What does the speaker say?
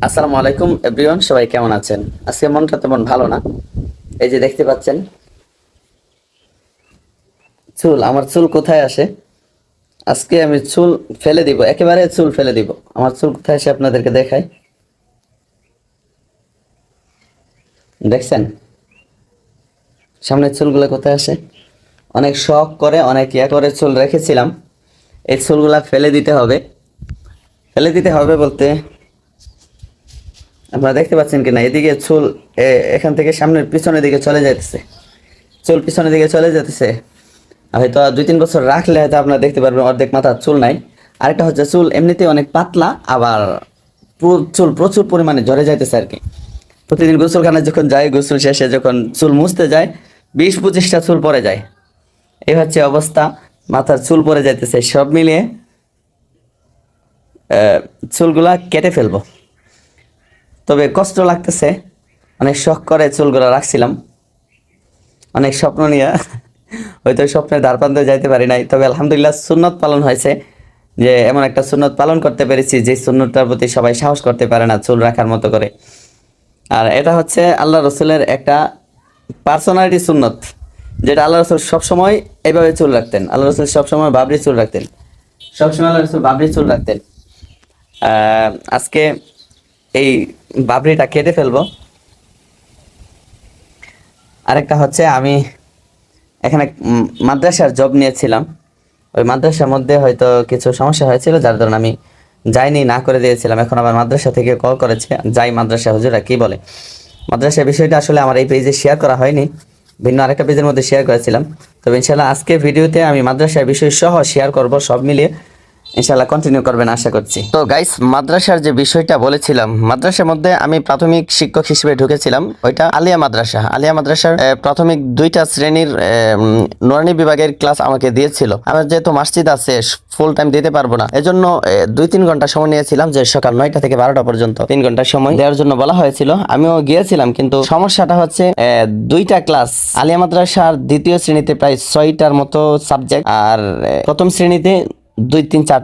আসসালামু আলাইকুম এভরিওয়ান, সবাই কেমন আছেন? আজকে মনটা তেমন ভালো না। এই যে দেখতে পাচ্ছেন আমার চুল কোথায় আসে। আজকে আমি চুল ফেলে দিব, একেবারে চুল ফেলে দিব। আমার চুল কোথায় আসে আপনাদেরকে দেখাই। দেখছেন সামনের চুলগুলো কোথায় আসে? অনেক শখ করে, অনেক ইয়া করে চুল রেখেছিলাম। এই চুলগুলা ফেলে দিতে হবে। ফেলে দিতে হবে বলতে আপনারা দেখতে পাচ্ছেন কিনা, এদিকে চুল এখান থেকে সামনের পিছনের দিকে চলে যাইতেছে। চুল পিছনের দিকে চলে যেতেছে। হয়তো 2-3 বছর রাখলে হয়তো আপনারা দেখতে পারবেন অর্ধেক মাথার চুল নাই। আরেকটা হচ্ছে চুল এমনিতে অনেক পাতলা, আবার চুল প্রচুর পরিমাণে ঝরে যাইতেছে আর কি। প্রতিদিন গোসলখানায় যখন যাই, গোসল শেষে যখন চুল মুছতে যায়, 20-25টা চুল পড়ে যায়। এই হচ্ছে অবস্থা, মাথার চুল পড়ে যাইতেছে। সব মিলিয়ে চুলগুলা কেটে ফেলবো, তবে কষ্ট লাগতেছে। অনেক শখ করে চুলগুলা রাখছিলাম, অনেক স্বপ্ন নিয়ে হয়তো স্বপ্নের দ্বারপ্রান্তে যাইতে পারি নাই, তবে আলহামদুলিল্লাহ সুন্নত পালন হয়েছে। যে এমন একটা সুন্নত পালন করতে পেরেছি যে সুন্নতটার প্রতি সবাই সাহস করতে পারে না চুল রাখার মতো করে। আর এটা হচ্ছে আল্লাহ রসুলের একটা পার্সোনালিটি সুন্নত, যেটা আল্লাহ রসুল সবসময় এইভাবে চুল রাখতেন। আল্লাহ রসুল সবসময় বাবরি চুল রাখতেন, সবসময় আল্লাহ রসুল বাবরি চুল রাখতেন। আজকে এই বাবরিটা কেটে ফেলবো। আরেকটা হচ্ছে আমি এখানে মাদ্রাসার জব নিয়েছিলাম। ওই মাদ্রাসার মধ্যে হয়তো কিছু সমস্যা হয়েছিল, যার কারণে আমি যাইনি, না করে দিয়েছিলাম। এখন আবার মাদ্রাসা থেকে কল করেছে, যাই মাদ্রাসা, হুজুরা কি বলে। মাদ্রাসার বিষয়টা আসলে আমার এই পেজে শেয়ার করা হয়নি, ভিন্ন আরেকটা পেজের মধ্যে শেয়ার করেছিলাম। তবে ইনশাল্লাহ আজকে ভিডিওতে আমি মাদ্রাসার বিষয় সহ শেয়ার করব, সব মিলিয়ে ইনশাল্লাহ কন্টিনিউ করবেন আশা করছি। তো গাইস, মাদ্রাসার যে বিষয়টা বলেছিলাম, মাদ্রাসার মধ্যে আমি প্রাথমিক শিক্ষক হিসেবে ঢুকেছিলাম। ওইটা আলিয়া মাদ্রাসা। আলিয়া মাদ্রাসার প্রাথমিক 2টা শ্রেণীর নুরানি বিভাগের ক্লাস আমাকে দিয়েছিল। আমার যেহেতু মসজিদ আছে, ফুল টাইম দিতে পারবো না, এজন্য 2-3 ঘন্টা সময় নিয়েছিলাম, যে সকাল 9টা থেকে 12টা পর্যন্ত 3 ঘন্টা সময় দেওয়ার জন্য বলা হয়েছিল। আমিও গিয়েছিলাম, কিন্তু সমস্যাটা হচ্ছে 2টা ক্লাস। আলিয়া মাদ্রাসার 2য় শ্রেণীতে প্রায় 6টার মতো সাবজেক্ট, আর প্রথম শ্রেণীতে 2, 3, 4